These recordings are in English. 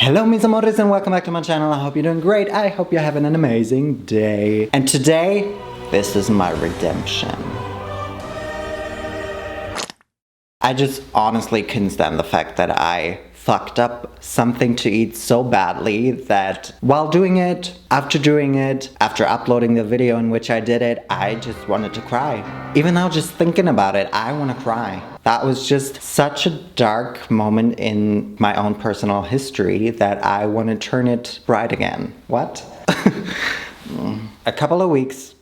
Hello mis amores and welcome back to my channel. I hope you're doing great. I hope you're having an amazing day. And today, this is my redemption. I just honestly couldn't stand the fact that I fucked up something to eat so badly that while doing it, after uploading the video in which I did it, I just wanted to cry. Even now just thinking about it, I want to cry. That was just such a dark moment in my own personal history that I want to turn it bright again. What? A couple of weeks,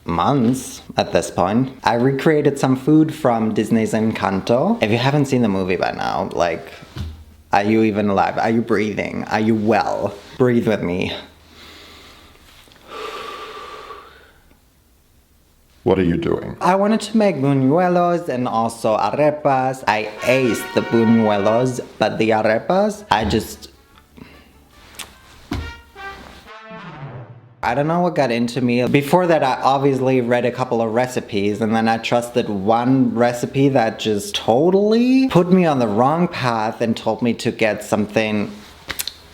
months at this point, I recreated some food from Disney's Encanto. If you haven't seen the movie by now, like, are you even alive? Are you breathing? Are you well? Breathe with me. What are you doing? I wanted to make buñuelos and also arepas. I aced the buñuelos, but the arepas, I don't know what got into me. Before that, I obviously read a couple of recipes and then I trusted one recipe that just totally put me on the wrong path and told me to get something.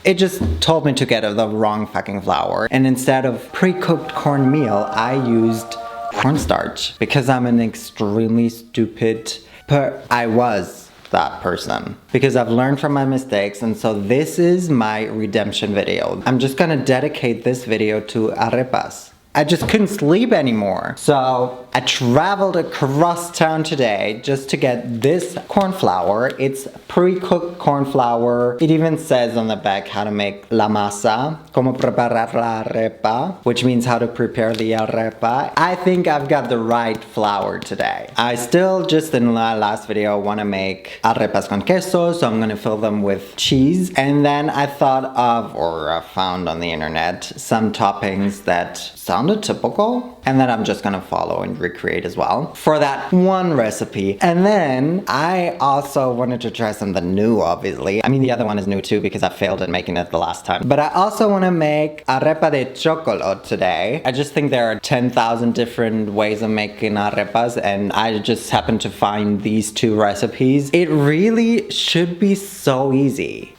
It just told me to get the wrong fucking flour. And instead of pre-cooked cornmeal, I used cornstarch because I'm an extremely stupid I was that person because I've learned from my mistakes, and so this is my redemption video. I'm just gonna dedicate this video to arepas. I just couldn't sleep anymore. So I traveled across town today just to get this corn flour. It's pre-cooked corn flour. It even says on the back how to make la masa, como preparar la arepa, which means how to prepare the arepa. I think I've got the right flour today. I still, just in my last video, want to make arepas con queso, so I'm gonna fill them with cheese. And then I thought of, or I found on the internet, some toppings that sounded typical and that I'm just gonna follow and recreate as well for that one recipe. And then I also wanted to try something new, obviously. I mean, the other one is new too because I failed at making it the last time. But I also want to make Arepa de Chócolo today. I just think there are 10,000 different ways of making arepas and I just happened to find these two recipes. It really should be so easy.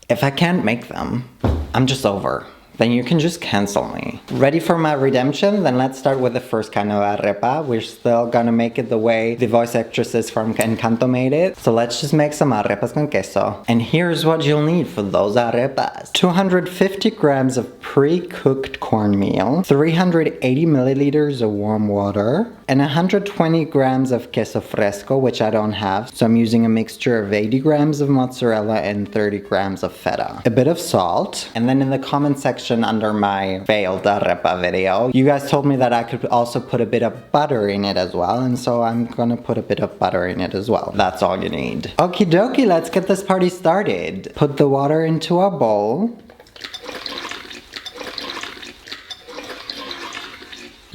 If I can't make them, I'm just over. Then you can just cancel me. Ready for my redemption? Then let's start with the first kind of arepa. We're still gonna make it the way the voice actresses from Encanto made it. So let's just make some arepas con queso. And here's what you'll need for those arepas. 250 grams of pre-cooked cornmeal, 380 milliliters of warm water, and 120 grams of queso fresco, which I don't have. So I'm using a mixture of 80 grams of mozzarella and 30 grams of feta. A bit of salt. And then in the comment section under my failed arepa video, you guys told me that I could also put a bit of butter in it as well, and so I'm gonna put a bit of butter in it as well. That's all you need. Okie dokie, let's get this party started. Put the water into a bowl.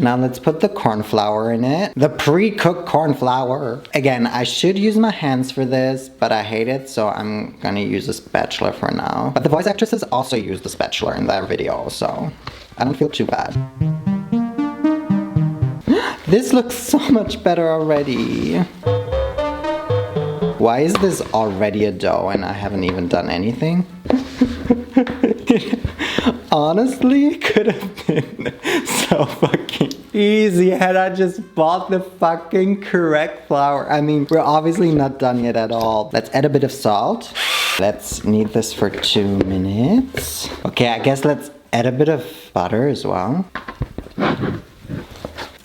Now let's put the corn flour in it. The pre-cooked corn flour. Again, I should use my hands for this, but I hate it, so I'm gonna use a spatula for now. But the voice actresses also used the spatula in that video, so I don't feel too bad. This looks so much better already. Why is this already a dough and I haven't even done anything? Honestly, it could have been so fucking easy had I just bought the fucking correct flour. I mean, we're obviously not done yet at all. Let's add a bit of salt. Let's knead this for 2 minutes. Okay, I guess let's add a bit of butter as well.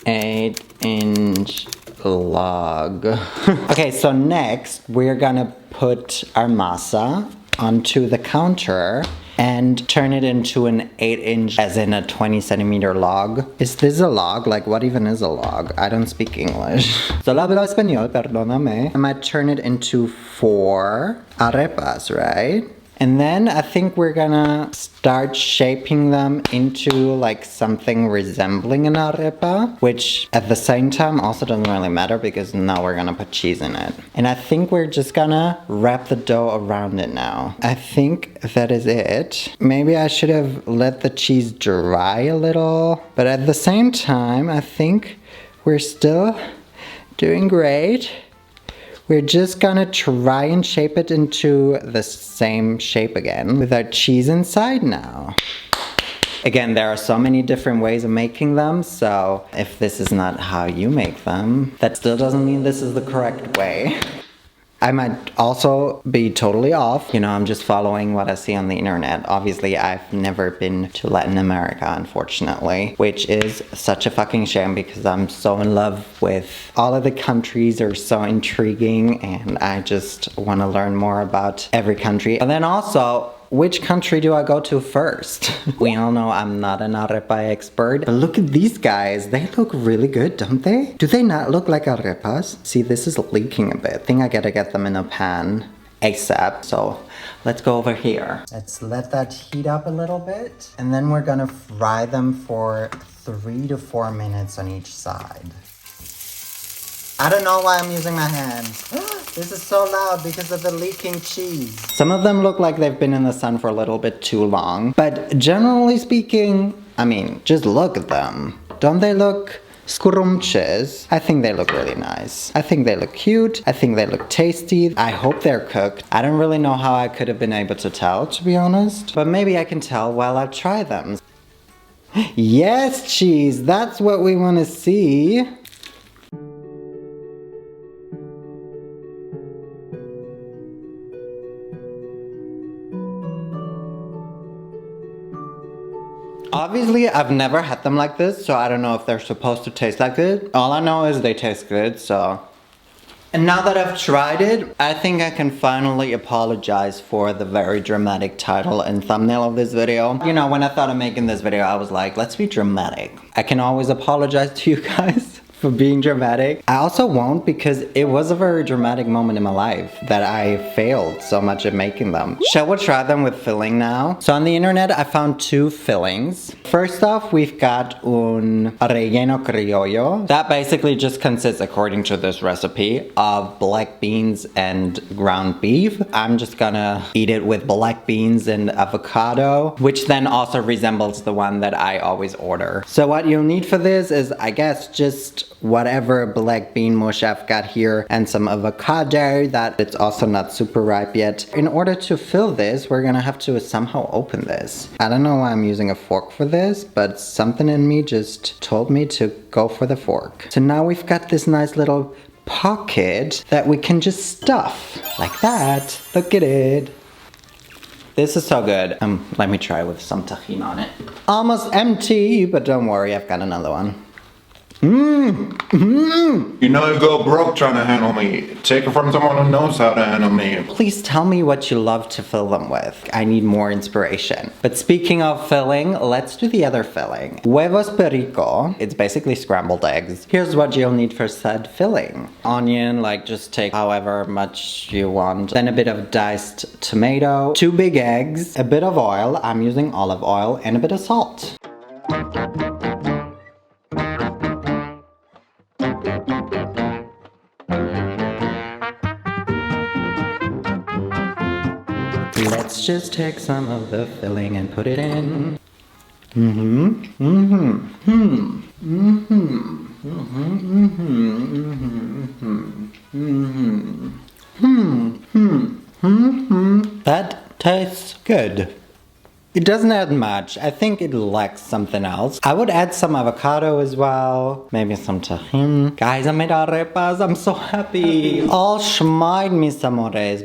8-inch log. Okay, so next we're gonna put our masa onto the counter and turn it into an 8-inch, as in a 20-centimeter log. Is this a log? Like, what even is a log? I don't speak English. Solo hablo español, perdóname. I might turn it into 4 arepas, right? And then I think we're gonna start shaping them into like something resembling an arepa, which at the same time also doesn't really matter because now we're gonna put cheese in it. And I think we're just gonna wrap the dough around it now. I think that is it. Maybe I should have let the cheese dry a little, but at the same time, I think we're still doing great. we're just gonna try and shape it into the same shape again with our cheese inside now. Again, there are so many different ways of making them, so if this is not how you make them, that still doesn't mean this is the correct way. I might also be totally off. You know, I'm just following what I see on the internet. Obviously, I've never been to Latin America, unfortunately, which is such a fucking shame because I'm so in love with all of the countries are so intriguing and I just want to learn more about every country. And then also, which country do I go to first? We all know I'm not an arepa expert, but look at these guys. They look really good, don't they? Do they not look like arepas? See, this is leaking a bit. I think I gotta get them in a pan ASAP. So let's go over here. Let's let that heat up a little bit. And then we're gonna fry them for 3 to 4 minutes on each side. I don't know why I'm using my hands. This is so loud because of the leaking cheese. Some of them look like they've been in the sun for a little bit too long. But generally speaking, I mean, just look at them. Don't they look scrumptious? I think they look really nice. I think they look cute. I think they look tasty. I hope they're cooked. I don't really know how I could have been able to tell, to be honest. But maybe I can tell while I try them. Yes, cheese. That's what we want to see. Obviously, I've never had them like this, so I don't know if they're supposed to taste that good. All I know is they taste good, so. And now that I've tried it, I think I can finally apologize for the very dramatic title and thumbnail of this video. You know, when I thought of making this video, I was like, let's be dramatic. I can always apologize to you guys for being dramatic. I also won't because it was a very dramatic moment in my life that I failed so much at making them. Shall we try them with filling now? So on the internet, I found 2 fillings. First off, we've got un relleno criollo. That basically just consists, according to this recipe, of black beans and ground beef. I'm just gonna eat it with black beans and avocado, which then also resembles the one that I always order. So what you'll need for this is, I guess, just whatever black bean mush I've got here and some avocado that it's also not super ripe yet. In order to fill this, we're gonna have to somehow open this. I don't know why I'm using a fork for this, but something in me just told me to go for the fork. So now we've got this nice little pocket that we can just stuff like that. Look at it. This is so good. Let me try with some tahini on it. Almost empty, but don't worry, I've got another one. You know you go broke trying to handle me. Take it from someone who knows how to handle me. Please tell me what you love to fill them with. I need more inspiration. But speaking of filling, let's do the other filling. Huevos perico. It's basically scrambled eggs. Here's what you'll need for said filling. Onion, like just take however much you want. Then a bit of diced tomato, 2 big eggs, a bit of oil. I'm using olive oil and a bit of salt. Let's just take some of the filling and put it in. That tastes good. It doesn't add much. I think it lacks something else. I would add some avocado as well. Maybe some tahini. Guys, I made arepas. I'm so happy. All schmeid, mis amores.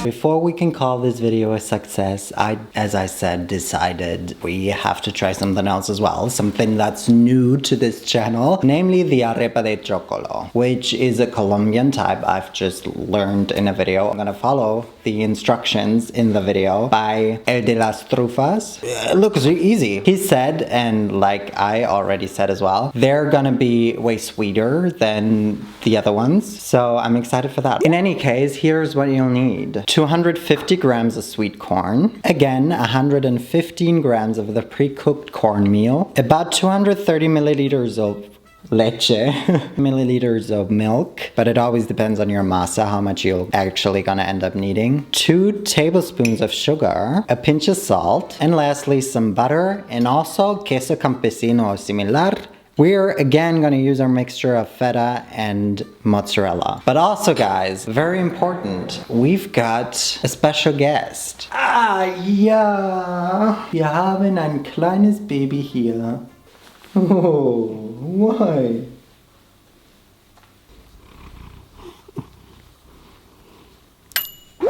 Before we can call this video a success, as I said, decided we have to try something else as well. Something that's new to this channel, namely the Arepa de Chócolo, which is a Colombian type I've just learned in a video. I'm gonna follow the instructions in the video by El de las Trufas. It looks easy. He said, and like I already said as well, they're gonna be way sweeter than the other ones. So I'm excited for that. In any case, here's what you'll need. 250 grams of sweet corn, again 115 grams of the pre-cooked cornmeal, about 230 milliliters of leche, milliliters of milk, but it always depends on your masa how much you're actually gonna end up needing, 2 tablespoons of sugar, a pinch of salt, and lastly some butter, and also queso campesino or similar, We're again gonna use our mixture of feta and mozzarella. But also guys, very important, we've got a special guest. Ja, wir haben ein kleines Baby hier. Oh, why?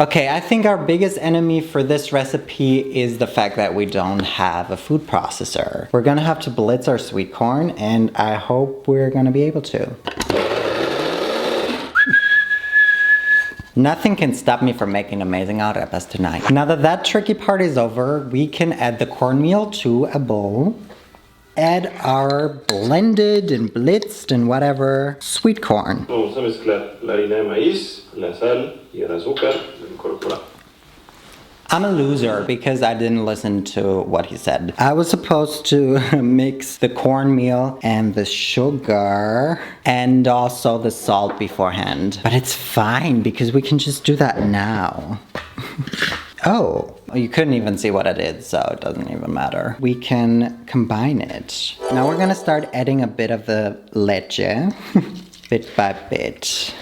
Okay, I think our biggest enemy for this recipe is the fact that we don't have a food processor. We're gonna have to blitz our sweet corn, and I hope we're gonna be able to. Nothing can stop me from making amazing arepas tonight. Now that tricky part is over, we can add the cornmeal to a bowl. Add our blended and blitzed and whatever sweet corn. Vamos a mezclar la harina de maíz, la sal y el azúcar. Lo incorporamos. I'm a loser because I didn't listen to what he said. I was supposed to mix the cornmeal and the sugar and also the salt beforehand. But it's fine because we can just do that now. Oh, you couldn't even see what it is, so it doesn't even matter. We can combine it. Now we're gonna start adding a bit of the leche, bit by bit.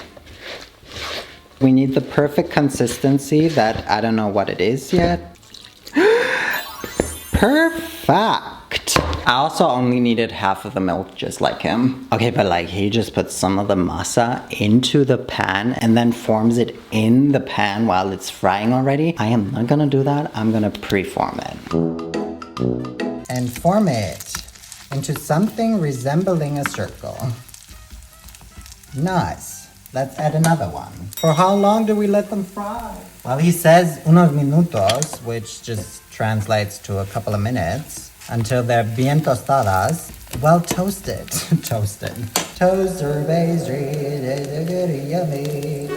We need the perfect consistency that I don't know what it is yet. Perfect! I also only needed half of the milk just like him. Okay, but like he just puts some of the masa into the pan and then forms it in the pan while it's frying already. I am not gonna do that. I'm gonna pre-form it. And form it into something resembling a circle. Nice. Let's add another one. For how long do we let them fry? Well, he says unos minutos, which just translates to a couple of minutes, until they're bien tostadas. Well, toasted. Toasted. Toaster pastry, yummy.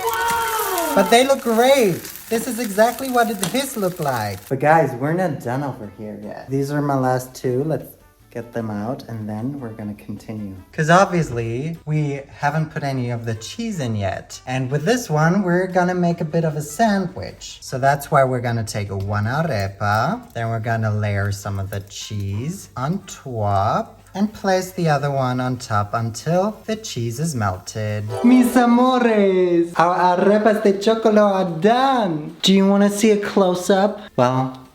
But they look great. This is exactly what his look like. But guys, we're not done over here yet. These are my last two. Let's get them out and then we're gonna continue. Because obviously we haven't put any of the cheese in yet. And with this one, we're gonna make a bit of a sandwich. So that's why we're gonna take one arepa, then we're gonna layer some of the cheese on top and place the other one on top until the cheese is melted. Mis amores, our arepas de chocolo are done. Do you wanna see a close-up? Well,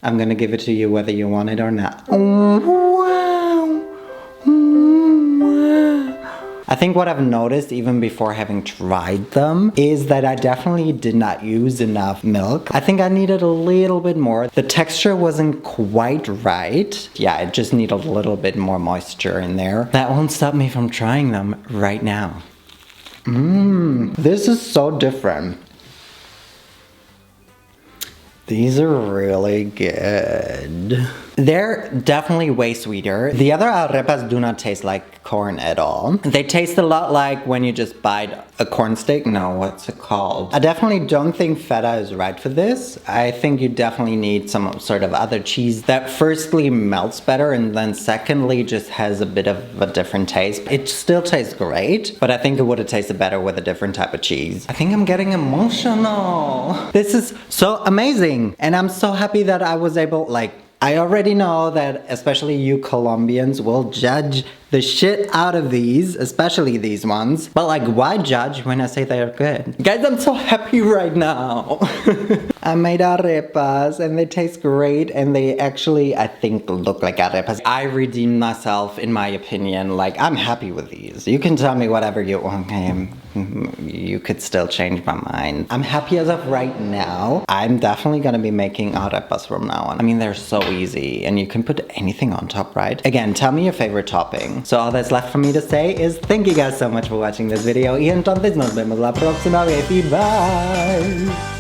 I'm gonna give it to you whether you want it or not. Wow. I think what I've noticed even before having tried them is that I definitely did not use enough milk. I think I needed a little bit more. The texture wasn't quite right. Yeah, it just needed a little bit more moisture in there. That won't stop me from trying them right now. This is so different. These are really good. They're definitely way sweeter. The other arepas do not taste like corn at all. They taste a lot like when you just bite a corn stick. No, what's it called? I definitely don't think feta is right for this. I think you definitely need some sort of other cheese that firstly melts better and then secondly just has a bit of a different taste. It still tastes great, but I think it would have tasted better with a different type of cheese. I think I'm getting emotional. This is so amazing. And I'm so happy that I was able, like, I already know that especially you Colombians will judge the shit out of these, especially these ones. But like, why judge when I say they are good? Guys, I'm so happy right now. I made arepas and they taste great and they actually, I think, look like arepas. I redeemed myself in my opinion. Like, I'm happy with these. You can tell me whatever you want. You could still change my mind. I'm happy as of right now. I'm definitely gonna be making arepas from now on. I mean, they're so easy and you can put anything on top, right? Again, tell me your favorite topping. So all that's left for me to say is thank you guys so much for watching this video y entonces nos vemos la próxima vez y bye!